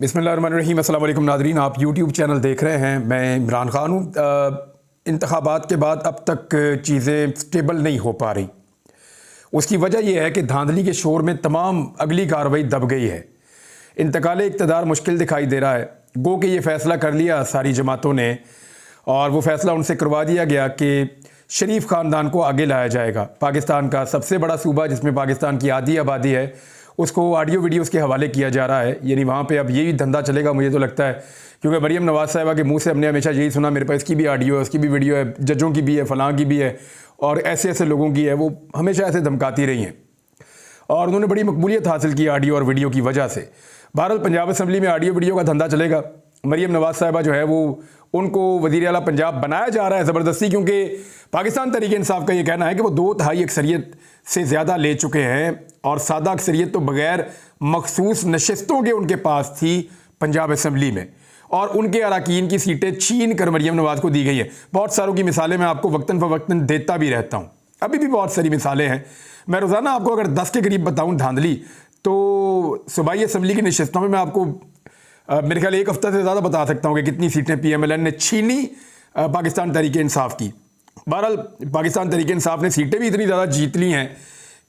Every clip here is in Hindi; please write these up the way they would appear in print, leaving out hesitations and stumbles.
बिस्मिल्लाहिर्रहमानिर्रहीम। अस्सलाम वालेकुम नाज़रीन, आप यूट्यूब चैनल देख रहे हैं। मैं इमरान ख़ान हूँ। इंतखाबात के बाद अब तक चीज़ें स्टेबल नहीं हो पा रही। उसकी वजह यह है कि धांधली के शोर में तमाम अगली कार्रवाई दब गई है। इंतकाले इक़्तिदार मुश्किल दिखाई दे रहा है। गो कि ये फ़ैसला कर लिया सारी जमातों ने, और वो फ़ैसला उनसे करवा दिया गया कि शरीफ ख़ानदान को आगे लाया जाएगा। पाकिस्तान का सबसे बड़ा सूबा जिसमें पाकिस्तान की आधी आबादी है, उसको ऑडियो वीडियोस के हवाले किया जा रहा है। यानी वहाँ पे अब यही धंधा चलेगा, मुझे तो लगता है, क्योंकि मरीम नवाज़ साहिबा के मुंह से हमने हमेशा यही सुना, मेरे पास इसकी भी ऑडियो है, उसकी भी वीडियो है, जजों की भी है, फ़लाँ की भी है, और ऐसे ऐसे लोगों की है। वो हमेशा ऐसे धमकाती रही हैं और उन्होंने बड़ी मकबूलियत हासिल की ऑडियो और वीडियो की वजह से। बहरहाल पंजाब असम्बली में ऑडियो वीडियो का धंधा चलेगा। मरीम नवाज़ साहिबा जो है वो उनको वज़ीर आला पंजाब बनाया जा रहा है ज़बरदस्ती, क्योंकि पाकिस्तान तहरीक इंसाफ का ये कहना है कि वो 2/3 अक्सरियत से ज़्यादा ले चुके हैं, और सादा अक्सरियत तो बग़ैर मखसूस नशस्तों के उनके पास थी पंजाब असम्बली में, और उनके अरकान की सीटें छीन कर मरीम नवाज़ को दी गई है। बहुत सारों की मिसालें मैं आपको वक्तन फ़वक्तन देता भी रहता हूँ, अभी भी बहुत सारी मिसालें हैं। मैं रोज़ाना आपको अगर 10 के करीब बताऊँ धांधली, तो सूबाई असम्बली की नशस्तों में मैं आपको मेरे ख्याल 1 हफ्ता से ज़्यादा बता सकता हूँ कि कितनी सीटें PMLN ने छीनी पाकिस्तान तहरीक इंसाफ की। बहरहाल पाकिस्तान तहरीक इंसाफ ने सीटें भी इतनी ज़्यादा जीत ली हैं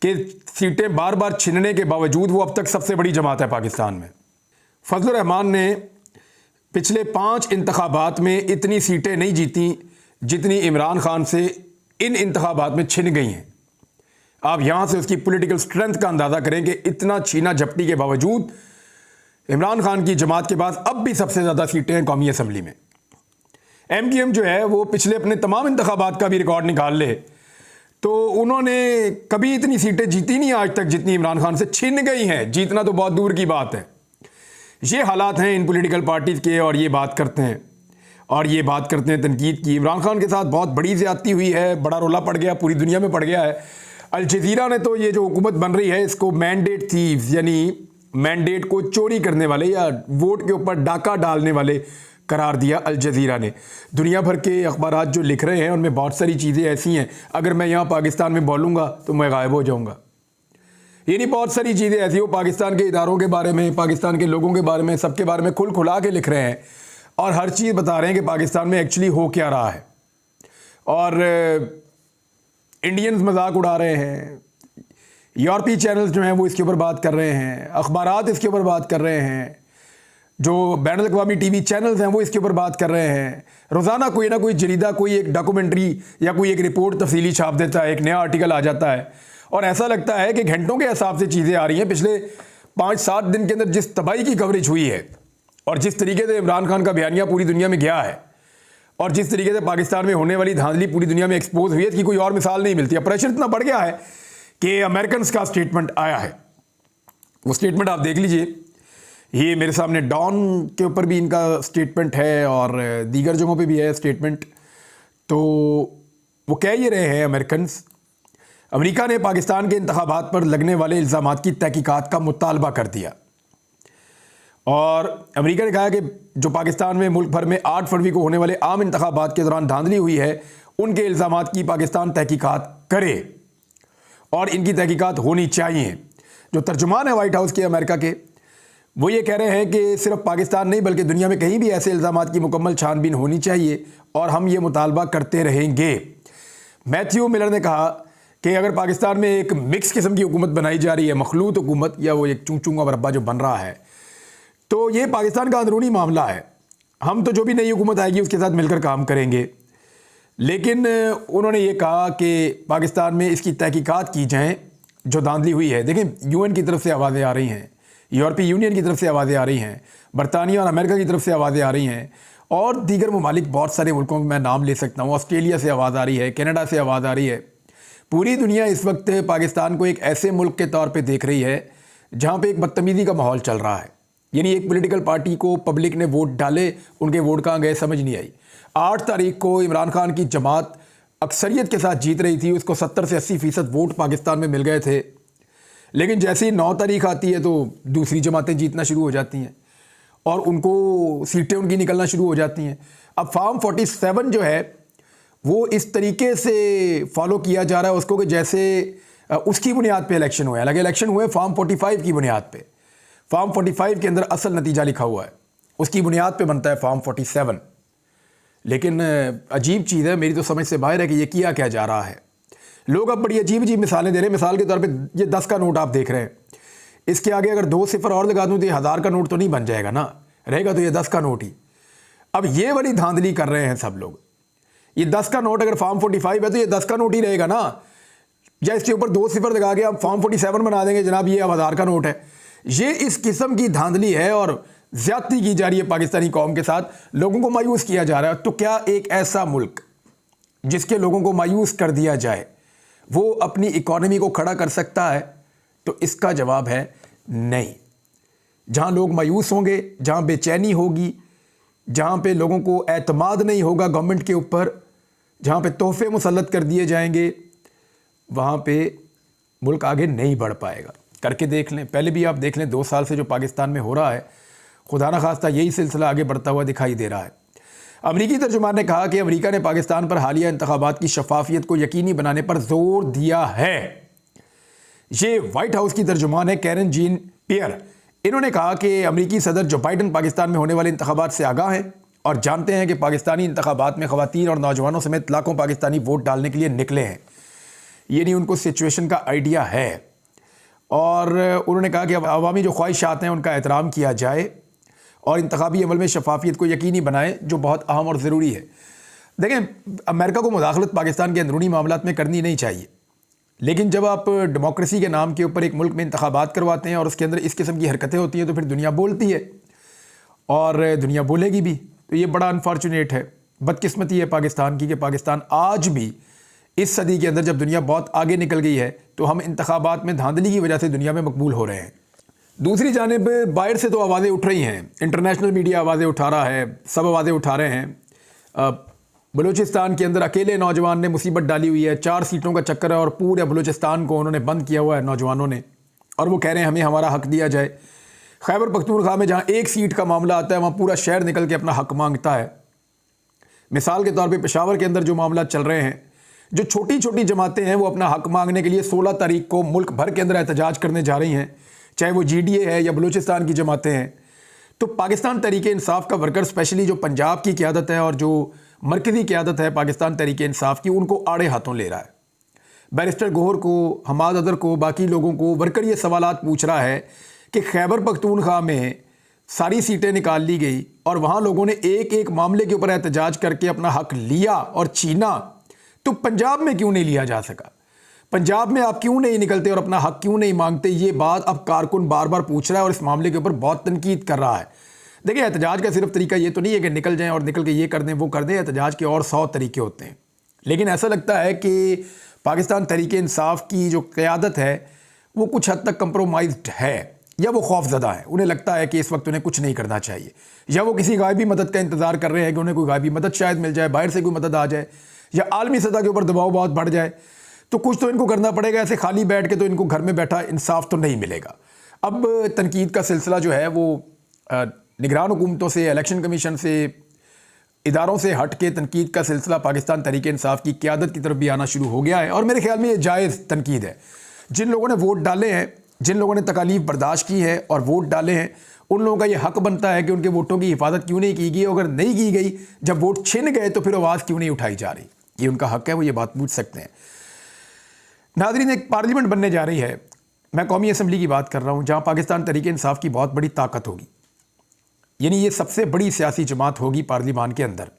कि सीटें बार बार छीनने के बावजूद वो अब तक सबसे बड़ी जमात है पाकिस्तान में। फजलुर रहमान ने पिछले 5 इंतखाबात में इतनी सीटें नहीं जीती जितनी इमरान खान से इन इंतखाबात में छिन गई हैं। आप यहाँ से उसकी पॉलिटिकल स्ट्रेंथ का अंदाज़ा करें कि इतना छीना झपटी के बावजूद इमरान खान की जमात के पास अब भी सबसे ज़्यादा सीटें हैं कौमी असम्बली में। MQM जो है वो पिछले अपने तमाम इंतखाबात का भी रिकॉर्ड निकाल ले तो उन्होंने कभी इतनी सीटें जीती नहीं आज तक जितनी इमरान खान से छिन गई हैं। जीतना तो बहुत दूर की बात है। ये हालात हैं इन पॉलिटिकल पार्टीज़ के, और ये बात करते हैं तनकीद की। इमरान खान के साथ बहुत बड़ी ज़्यादती हुई है, बड़ा रोला पड़ गया, पूरी दुनिया में पड़ गया है। अल जज़ीरा ने तो ये जो हुकूमत बन रही है इसको मैंडेट थीव्स, यानी मैंडेट को चोरी करने वाले या वोट के ऊपर डाका डालने वाले करार दिया अल जज़ीरा ने। दुनिया भर के अखबारात जो लिख रहे हैं उनमें बहुत सारी चीज़ें ऐसी हैं, अगर मैं यहाँ पाकिस्तान में बोलूँगा तो मैं गायब हो जाऊँगा। यानी बहुत सारी चीज़ें ऐसी हो पाकिस्तान के इदारों के बारे में, पाकिस्तान के लोगों के बारे में, सबके बारे में खुल खुला के लिख रहे हैं, और हर चीज़ बता रहे हैं कि पाकिस्तान में एक्चुअली हो क्या रहा है। और इंडियंस मजाक उड़ा रहे हैं, यूरोपीय चैनल्स जो हैं वो इसके ऊपर बात कर रहे हैं, अखबारात इसके ऊपर बात कर रहे हैं, जो बैनुल-अक़वामी TV चैनल्स हैं वो इसके ऊपर बात कर रहे हैं। रोज़ाना कोई ना कोई जरीदा कोई एक डॉक्यूमेंट्री या कोई एक रिपोर्ट तफसीली छाप देता है, एक नया आर्टिकल आ जाता है, और ऐसा लगता है कि घंटों के हिसाब से चीज़ें आ रही हैं। पिछले 5-7 दिन के अंदर जिस तबाही की कवरेज हुई है, और जिस तरीके से इमरान खान का बयानिया पूरी दुनिया में गया है, और जिस तरीके से पाकिस्तान में होने वाली धांधली पूरी दुनिया में एक्सपोज हुई है, इसकी कोई और मिसाल नहीं मिलती। अब प्रेशर इतना बढ़ गया है कि अमेरिकन का स्टेटमेंट आया है। वो स्टेटमेंट आप देख लीजिए, ये मेरे सामने डॉन के ऊपर भी इनका स्टेटमेंट है और दीगर जगहों पे भी है स्टेटमेंट। तो वो कह ये रहे हैं अमेरिका ने पाकिस्तान के इंतखाबात पर लगने वाले इल्ज़ामात की तहकीकात का मुतालबा कर दिया, और अमेरिका ने कहा कि जो पाकिस्तान में मुल्क भर में 8 फरवरी को होने वाले आम इंतखाबात के दौरान धांधली हुई है उनके इल्ज़ामात की पाकिस्तान तहकीकात करे, और इनकी तहकीकात होनी चाहिए। जो तर्जुमान है वाइट हाउस के अमेरिका के, वो ये कह रहे हैं कि सिर्फ पाकिस्तान नहीं बल्कि दुनिया में कहीं भी ऐसे इल्ज़ामात की मुकम्मल छानबीन होनी चाहिए, और हम ये मुतालबा करते रहेंगे। मैथ्यू मिलर ने कहा कि अगर पाकिस्तान में एक मिक्स किस्म की हुकूमत बनाई जा रही है, मखलूत हुकूमत, या वो एक चूंगा बरब्बा जो बन रहा है, तो ये पाकिस्तान का अंदरूनी मामला है। हम तो जो भी नई हुकूमत आएगी उसके साथ मिलकर काम करेंगे। लेकिन उन्होंने ये कहा कि पाकिस्तान में इसकी तहकीकात की जाएँ जो धांधली हुई है। देखें, UN की तरफ से आवाज़ें आ रही हैं, यूरोपीय यूनियन की तरफ से आवाज़ें आ रही हैं, बरतानिया और अमेरिका की तरफ से आवाज़ें आ रही हैं, और दीगर ममालिक बहुत सारे मुल्कों में मैं नाम ले सकता हूँ। ऑस्ट्रेलिया से आवाज़ आ रही है, कनाडा से आवाज़ आ रही है। पूरी दुनिया इस वक्त पाकिस्तान को एक ऐसे मुल्क के तौर पे देख रही है जहाँ पे एक बदतमीज़ी का माहौल चल रहा है। यानी एक पॉलिटिकल पार्टी को पब्लिक ने वोट डाले, उनके वोट कहाँ गए समझ नहीं आई। 8 तारीख को इमरान खान की जमात अक्सरियत के साथ जीत रही थी, उसको 70 से 80% वोट पाकिस्तान में मिल गए थे। लेकिन जैसे ही 9 तारीख आती है तो दूसरी जमातें जीतना शुरू हो जाती हैं, और उनको सीटें उनकी निकलना शुरू हो जाती हैं। अब फॉर्म 47 जो है वो इस तरीके से फॉलो किया जा रहा है उसको कि जैसे उसकी बुनियाद पे इलेक्शन हुए। हालांकि इलेक्शन हुए फॉर्म 45 की बुनियाद पे। फॉर्म 45 के अंदर असल नतीजा लिखा हुआ है, उसकी बुनियाद पे बनता है फॉर्म 47। लेकिन अजीब चीज़ है, मेरी तो समझ से बाहर है कि ये किया क्या जा रहा है। लोग अब बड़ी अजीब अजीब मिसालें दे रहे हैं। मिसाल के तौर पे ये 10 का नोट आप देख रहे हैं, इसके आगे अगर 2 सिफर और लगा दूं तो ये 1000 का नोट तो नहीं बन जाएगा ना, रहेगा तो ये 10 का नोट ही। अब ये वाली धांधली कर रहे हैं सब लोग। ये 10 का नोट अगर फॉर्म 45 है तो ये 10 का नोट ही रहेगा ना, या इसके ऊपर 2 सिफर लगा के आप फॉर्म 47 बना देंगे, जनाब ये अब 1000 का नोट है। ये इस किस्म की धांधली है और ज्यादती की जा रही है पाकिस्तानी कौम के साथ, लोगों को मायूस किया जा रहा है। तो क्या एक ऐसा मुल्क जिसके लोगों को मायूस कर दिया जाए वो अपनी इकॉनमी को खड़ा कर सकता है? तो इसका जवाब है नहीं। जहां लोग मायूस होंगे, जहां बेचैनी होगी, जहां पे लोगों को एतमाद नहीं होगा गवर्नमेंट के ऊपर, जहां पे तोहफे मुसल्लत कर दिए जाएंगे, वहां पे मुल्क आगे नहीं बढ़ पाएगा। करके देख लें, पहले भी आप देख लें 2 साल से जो पाकिस्तान में हो रहा है, खुदा न खास्ता यही सिलसिला आगे बढ़ता हुआ दिखाई दे रहा है। अमरीकी तर्जुमान ने कहा कि अमरीका ने पाकिस्तान पर हालिया इंतखाबात की शफाफियत को यकीनी बनाने पर जोर दिया है। ये वाइट हाउस की तर्जुमान है कैरन जीन पियर। इन्होंने कहा कि अमरीकी सदर जो बाइडन पाकिस्तान में होने वाले इंतखाबात से आगाह हैं और जानते हैं कि पाकिस्तानी इंतखाबात में ख़वातीन और नौजवानों समेत लाखों पाकिस्तानी वोट डालने के लिए निकले हैं। ये नहीं उनको सिचुएशन का आइडिया है। और उन्होंने कहा कि अब अवामी जो ख्वाहिशात हैं उनका एहतराम किया जाए और इंतखाबी अमल में शफाफियत को यकीनी बनाए, जो बहुत अहम और ज़रूरी है। देखें, अमेरिका को मुदाखलत पाकिस्तान के अंदरूनी मामलात में करनी नहीं चाहिए, लेकिन जब आप डेमोक्रेसी के नाम के ऊपर एक मुल्क में इंतखाबात करवाते हैं और उसके अंदर इस किस्म की हरकतें होती हैं तो फिर दुनिया बोलती है और दुनिया बोलेगी भी। तो ये बड़ा अनफॉर्चुनेट है, बदकिस्मती है पाकिस्तान की कि पाकिस्तान आज भी इस सदी के अंदर, जब दुनिया बहुत आगे निकल गई है, तो हम इंतखाबात में धांधली की वजह से दुनिया में मकबूल हो रहे हैं। दूसरी जानिब बाहर से तो आवाज़ें उठ रही हैं, इंटरनेशनल मीडिया आवाज़ें उठा रहा है, सब आवाज़ें उठा रहे हैं। बलूचिस्तान के अंदर अकेले नौजवान ने मुसीबत डाली हुई है, 4 सीटों का चक्कर है और पूरे बलूचिस्तान को उन्होंने बंद किया हुआ है नौजवानों ने, और वो कह रहे हैं हमें हमारा हक दिया जाए। खैबर पख्तूनख्वा में जहाँ 1 सीट का मामला आता है वहाँ पूरा शहर निकल के अपना हक मांगता है। मिसाल के तौर पर पेशावर के अंदर जो मामला चल रहे हैं, जो छोटी छोटी जमातें हैं वो अपना हक मांगने के लिए 16 तारीख को मुल्क भर के अंदर एहतजाज करने जा रही हैं, चाहे वो GDA है या बलूचिस्तान की जमातें हैं। तो पाकिस्तान तहरीक इंसाफ का वर्कर, स्पेशली जो पंजाब की क़यादत है और जो मरकज़ी क़यादत है पाकिस्तान तहरीक इंसाफ की, उनको आड़े हाथों ले रहा है। बैरिस्टर गोहर को, हमाद अदर को, बाकी लोगों को वर्कर ये सवालात पूछ रहा है कि खैबर पख्तूनख्वा में सारी सीटें निकाल ली गई और वहाँ लोगों ने एक एक मामले के ऊपर एहतजाज करके अपना हक लिया और छीना, तो पंजाब में क्यों नहीं लिया जा सका? पंजाब में आप क्यों नहीं निकलते और अपना हक क्यों नहीं मांगते? ये बात अब कारकुन बार बार पूछ रहा है और इस मामले के ऊपर बहुत तनकीद कर रहा है। देखिए, एहतजाज का सिर्फ तरीका ये तो नहीं है कि निकल जाएं और निकल के ये कर दें वो कर दें। एहतजाज के और 100 तरीके होते हैं, लेकिन ऐसा लगता है कि पाकिस्तान तहरीक इंसाफ की जो क़यादत है वो कुछ हद तक कंप्रोमाइज्ड है, या वो खौफज़दा है। उन्हें लगता है कि इस वक्त उन्हें कुछ नहीं करना चाहिए, या वो किसी गायबी मदद का इंतज़ार कर रहे हैं कि उन्हें कोई गायबी मदद शायद मिल जाए, बाहर से कोई मदद आ जाए, या आलमी सतह के ऊपर दबाव बहुत बढ़ जाए, तो कुछ तो इनको करना पड़ेगा। ऐसे खाली बैठ के तो इनको घर में बैठा इंसाफ तो नहीं मिलेगा। अब तनकीद का सिलसिला जो है वो निगरान हुकूमतों से, इलेक्शन कमीशन से, इदारों से हट के तनकीद का सिलसिला पाकिस्तान तहरीक इंसाफ की क़यादत की तरफ भी आना शुरू हो गया है, और मेरे ख्याल में ये जायज़ तनकीद है। जिन लोगों ने वोट डाले हैं, जिन लोगों ने तकालीफ बर्दाश्त की है और वोट डाले हैं, उन लोगों का ये हक बनता है कि उनके वोटों की हिफाजत क्यों नहीं की गई, अगर नहीं की गई, जब वोट छिन गए तो फिर आवाज़ क्यों नहीं उठाई जा रही। ये उनका हक है, वो ये बात पूछ सकते हैं। नाज़रीन, एक पार्लियामेंट बनने जा रही है, मैं कौमी असम्बली की बात कर रहा हूँ, जहाँ पाकिस्तान तहरीक इंसाफ की बहुत बड़ी ताकत होगी। यानी ये सबसे बड़ी सियासी जमात होगी पार्लियामान के अंदर।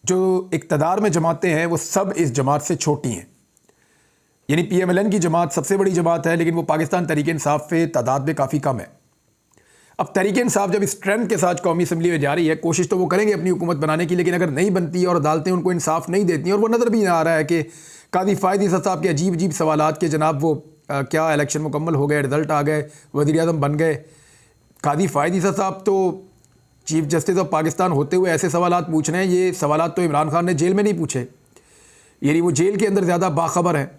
जो इक़्तिदार में जमातें हैं वो सब इस जमात से छोटी हैं। यानी PMLN की जमात सबसे बड़ी जमात है, लेकिन वो पाकिस्तान तहरीक इंसाफ पे तादाद में काफ़ी कम है। अब तहरीक इंसाफ जब स्ट्रेंथ के साथ कौमी असम्बली में जा रही है, कोशिश तो वो करेंगे अपनी हुकूमत बनाने की, लेकिन अगर नहीं बनती और अदालतें उनको इंसाफ नहीं देती, और वो नज़र भी आ रहा है कि कादी फ़ायद ईसा साहब के अजीब अजीब सवालात के, जनाब वो क्या इलेक्शन मुकम्मल हो गए, रिज़ल्ट आ गए, वज़ीर आज़म बन गए। कादी फ़ायद ईसा साहब तो चीफ जस्टिस ऑफ पाकिस्तान होते हुए ऐसे सवालात पूछ रहे हैं, ये सवालात तो इमरान खान ने जेल में नहीं पूछे, यानी वो जेल के अंदर ज़्यादा बाखबर है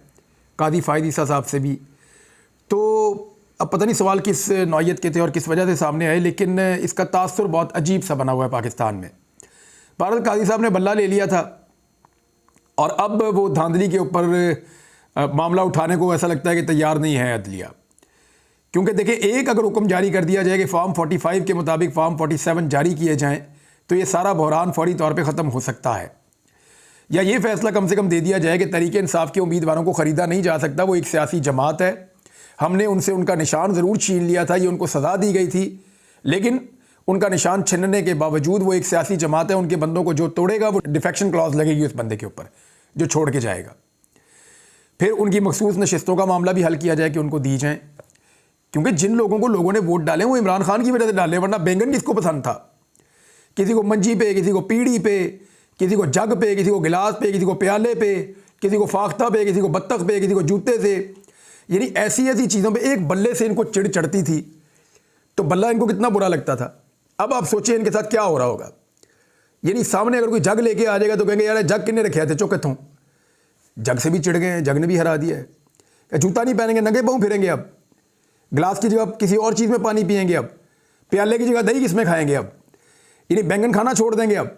कादी फ़ायद ईसा साहब से भी। तो अब पता नहीं सवाल किस नौयत के थे और किस वजह से सामने आए, लेकिन इसका तासुर बहुत अजीब सा बना हुआ है पाकिस्तान में। बहरहाल कादी साहब ने बल्ला ले लिया था और अब वो धांधली के ऊपर मामला उठाने को ऐसा लगता है कि तैयार नहीं है अदलिया, क्योंकि देखिए, एक अगर हुक्म जारी कर दिया जाए कि फॉर्म 45 के मुताबिक फॉर्म 47 जारी किए जाएं, तो ये सारा बहरान फौरी तौर पे ख़त्म हो सकता है। या ये फैसला कम से कम दे दिया जाए कि तहरीक इंसाफ के उम्मीदवारों को ख़रीदा नहीं जा सकता, वो एक सियासी जमात है, हमने उनसे उनका निशान ज़रूर छीन लिया था, ये उनको सज़ा दी गई थी, लेकिन उनका निशान छीनने के बावजूद वो एक सियासी जमात है, उनके बंदों को जो तोड़ेगा वो डिफेक्शन क्लॉज लगेगी उस बंदे के ऊपर जो छोड़ के जाएगा। फिर उनकी मखसूस नशिस्तों का मामला भी हल किया जाए कि उनको दी जाएँ, क्योंकि जिन लोगों को लोगों ने वोट डाले वो इमरान खान की वजह से डाले, वरना बैंगन किसको पसंद था? किसी को मंजी पे, किसी को पीढ़ी पे, किसी को जग पे, किसी को गिलास पे, किसी को प्याले पे, किसी को फाख्ता पे, किसी को बत्तख पे, किसी को जूते से, यानी ऐसी ऐसी चीज़ों पे एक बल्ले से इनको चिढ़ चढ़ती थी, तो बल्ला इनको कितना बुरा लगता था। अब आप सोचिए इनके साथ क्या हो रहा होगा। यानी सामने अगर कोई जग लेके आ जाएगा तो कहेंगे यार जग किन्ने रखे थे, चौके थों, जग से भी चिढ़ गए हैं, जग ने भी हरा दिया है। जूता नहीं पहनेंगे, नंगे पाँव फिरेंगे, अब गिलास की जगह किसी और चीज़ में पानी पिएंगे, अब प्याले की जगह दही किसमें खाएंगे, अब यानी बैंगन खाना छोड़ देंगे। अब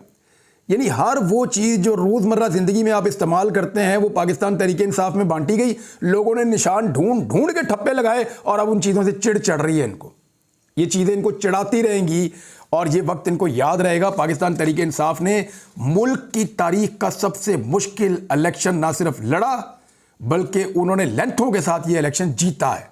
यानी हर वो चीज़ जो रोज़मर्रा ज़िंदगी में आप इस्तेमाल करते हैं वो पाकिस्तान तहरीक इंसाफ में बांटी गई, लोगों ने निशान ढूंढ ढूंढ के ठप्पे लगाए और अब उन चीज़ों से चिढ़ चढ़ रही है इनको। ये चीज़ें इनको चिढ़ाती रहेंगी और ये वक्त इनको याद रहेगा। पाकिस्तान तहरीक इंसाफ ने मुल्क की तारीख का सबसे मुश्किल इलेक्शन ना सिर्फ लड़ा बल्कि उन्होंने लेंथों के साथ ये इलेक्शन जीता है,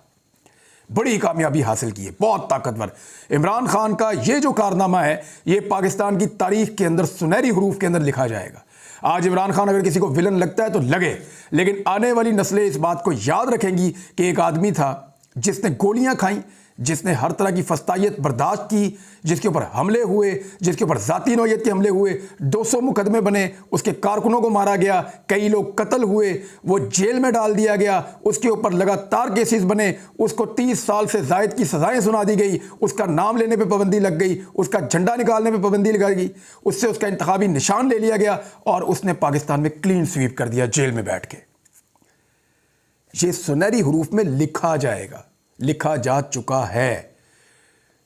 बड़ी कामयाबी हासिल की है, बहुत ताकतवर। इमरान खान का ये जो कारनामा है ये पाकिस्तान की तारीख के अंदर सुनहरी हरूफ के अंदर लिखा जाएगा। आज इमरान खान अगर किसी को विलन लगता है तो लगे, लेकिन आने वाली नस्लें इस बात को याद रखेंगी कि एक आदमी था जिसने गोलियां खाई, जिसने हर तरह की फस्तायत बर्दाश्त की, जिसके ऊपर हमले हुए, जिसके ऊपर ज़ाती नौयत के हमले हुए, 200 मुकदमे बने, उसके कारकुनों को मारा गया, कई लोग कत्ल हुए, वो जेल में डाल दिया गया, उसके ऊपर लगातार केसेस बने, उसको 30 साल से ज़ायद की सज़ाएं सुना दी गई, उसका नाम लेने पे पाबंदी लग गई, उसका झंडा निकालने पे पाबंदी लगाई गई, उससे उसका इंतखाबी निशान ले लिया गया और उसने पाकिस्तान में क्लीन स्वीप कर दिया जेल में बैठ के। ये सुनहरी हरूफ में लिखा जाएगा, लिखा जा चुका है।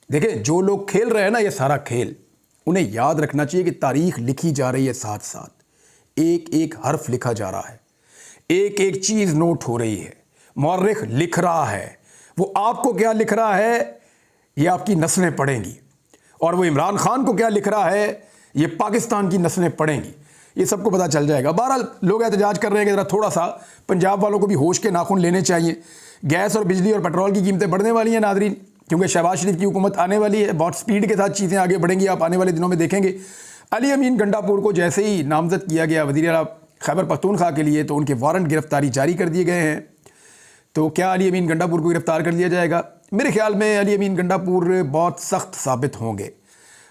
देखिए, जो लोग खेल रहे हैं ना ये सारा खेल, उन्हें याद रखना चाहिए कि तारीख लिखी जा रही है, साथ साथ एक एक हर्फ लिखा जा रहा है, एक एक चीज़ नोट हो रही है, मौर्रिख लिख रहा है। वो आपको क्या लिख रहा है ये आपकी नस्लें पढ़ेंगी, और वो इमरान खान को क्या लिख रहा है ये पाकिस्तान की नस्लें पढ़ेंगी। ये सबको पता चल जाएगा। बहरहाल लोग एहतजाज कर रहे हैं कि ज़रा थोड़ा सा पंजाब वालों को भी होश के नाखून लेने चाहिए। गैस और बिजली और पेट्रोल की कीमतें बढ़ने वाली हैं नादरीन, क्योंकि शहबाज शरीफ की हुकूमत आने वाली है, बहुत स्पीड के साथ चीज़ें आगे बढ़ेंगी, आप आने वाले दिनों में देखेंगे। अली अमीन गंडापुर को जैसे ही नामजद किया गया वज़ीर आला खैबर पख्तूनख्वा के लिए, तो उनके वारंट गिरफ्तारी जारी कर दिए गए हैं। तो क्या अली अमीन गंडापुर को गिरफ्तार कर लिया जाएगा? मेरे ख्याल में अली अमीन गंडापुर बहुत सख्त साबित होंगे।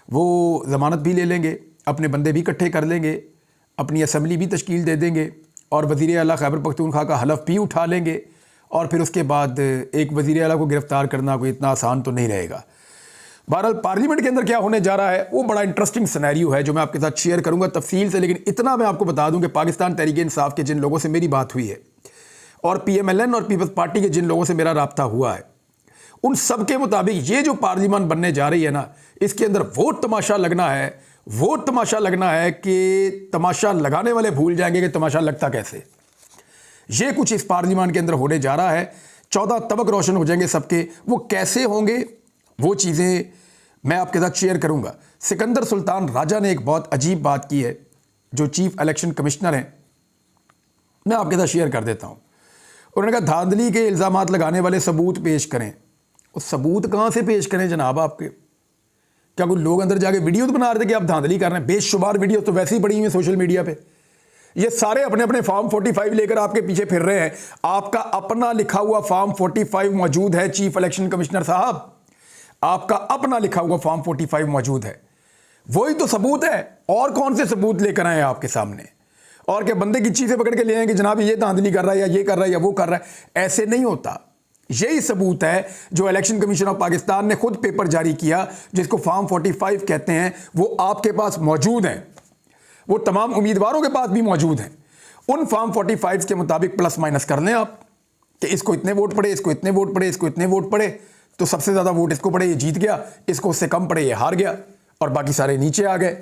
वो ज़मानत भी ले लेंगे, अपने बंदे भी इकट्ठे कर लेंगे, अपनी असम्बली भी तश्कील दे देंगे और वज़ीर आला खैबर पख्तूनख्वा का हलफ भी उठा लेंगे, और फिर उसके बाद एक वज़ीर आला को गिरफ़्तार करना कोई इतना आसान तो नहीं रहेगा। बहरहाल पार्लियामेंट के अंदर क्या होने जा रहा है वो बड़ा इंटरेस्टिंग सिनेरियो है जो मैं आपके साथ शेयर करूंगा तफसील से, लेकिन इतना मैं आपको बता दूं कि पाकिस्तान तहरीक इंसाफ के जिन लोगों से मेरी बात हुई है और PMLN और पीपल्स पार्टी के जिन लोगों से मेरा रब्ता हुआ है, उन सब के मुताबिक ये जो पार्लियामेंट बनने जा रही है ना, इसके अंदर वो तमाशा लगना है, वो तमाशा लगना है कि तमाशा लगाने वाले भूल जाएंगे कि तमाशा लगता कैसे। ये कुछ इस पार्लियामेंट के अंदर होने जा रहा है। 14 तबक रोशन हो जाएंगे सबके, वो कैसे होंगे वो चीज़ें मैं आपके साथ शेयर करूंगा। सिकंदर सुल्तान राजा ने एक बहुत अजीब बात की है, जो चीफ इलेक्शन कमिश्नर हैं, मैं आपके साथ शेयर कर देता हूं। उन्होंने कहा धांधली के इल्ज़ामात लगाने वाले सबूत पेश करें। वो सबूत कहाँ से पेश करें जनाब आपके? क्या कोई लोग अंदर जाके वीडियो तो बना रहे थे कि आप धांधली कर रहे हैं? बेशुमार वीडियो तो वैसे ही पड़ी हुई है सोशल मीडिया पे। ये सारे अपने अपने फॉर्म 45 लेकर आपके पीछे फिर रहे हैं। आपका अपना लिखा हुआ फॉर्म 45 मौजूद है चीफ इलेक्शन कमिश्नर साहब, आपका अपना लिखा हुआ फॉर्म 45 मौजूद है, वही तो सबूत है। और कौन से सबूत लेकर आए आपके सामने? और क्या बंदे की चीजें पकड़ के ले आए कि जनाब ये धांधली कर रहा है या ये कर रहा है या वो कर रहा है? ऐसे नहीं होता। यही सबूत है जो इलेक्शन कमीशन ऑफ पाकिस्तान ने खुद पेपर जारी किया, जिसको फॉर्म 45 कहते हैं, वो आपके पास मौजूद है, वो तमाम उम्मीदवारों के पास भी मौजूद हैं। उन फॉर्म 45 के मुताबिक प्लस माइनस कर लें आप कि इसको इतने वोट पड़े, इसको इतने वोट पड़े, इसको इतने वोट पड़े, तो सबसे ज़्यादा वोट इसको पड़े, ये जीत गया, इसको उससे कम पड़े, ये हार गया, और बाकी सारे नीचे आ गए।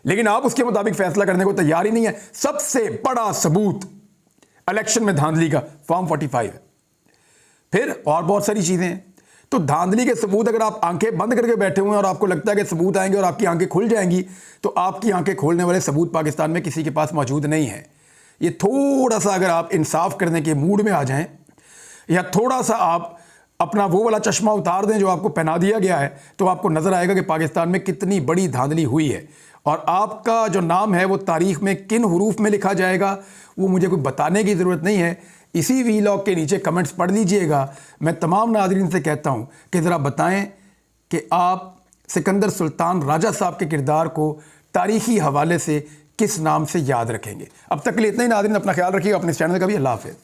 लेकिन आप उसके मुताबिक फैसला करने को तैयार ही नहीं है। सबसे बड़ा सबूत इलेक्शन में धांधली का फॉर्म 45 है। फिर और बहुत सारी चीज़ें हैं। तो धांधली के सबूत अगर आप आंखें बंद करके बैठे हुए हैं और आपको लगता है कि सबूत आएंगे और आपकी आंखें खुल जाएंगी, तो आपकी आंखें खोलने वाले सबूत पाकिस्तान में किसी के पास मौजूद नहीं है। ये थोड़ा सा अगर आप इंसाफ करने के मूड में आ जाएं, या थोड़ा सा आप अपना वो वाला चश्मा उतार दें जो आपको पहना दिया गया है, तो आपको नज़र आएगा कि पाकिस्तान में कितनी बड़ी धांधली हुई है। और आपका जो नाम है वो तारीख में किन हुरूफ में लिखा जाएगा वो मुझे कोई बताने की ज़रूरत नहीं है। इसी वीलॉग के नीचे कमेंट्स पढ़ लीजिएगा। मैं तमाम नाज़रीन से कहता हूँ कि ज़रा बताएं कि आप सिकंदर सुल्तान राजा साहब के किरदार को तारीख़ी हवाले से किस नाम से याद रखेंगे। अब तक के लिए इतना ही नाज़रीन, अपना ख्याल रखिएगा, अपने चैनल का भी। अल्लाह हाफ़िज़।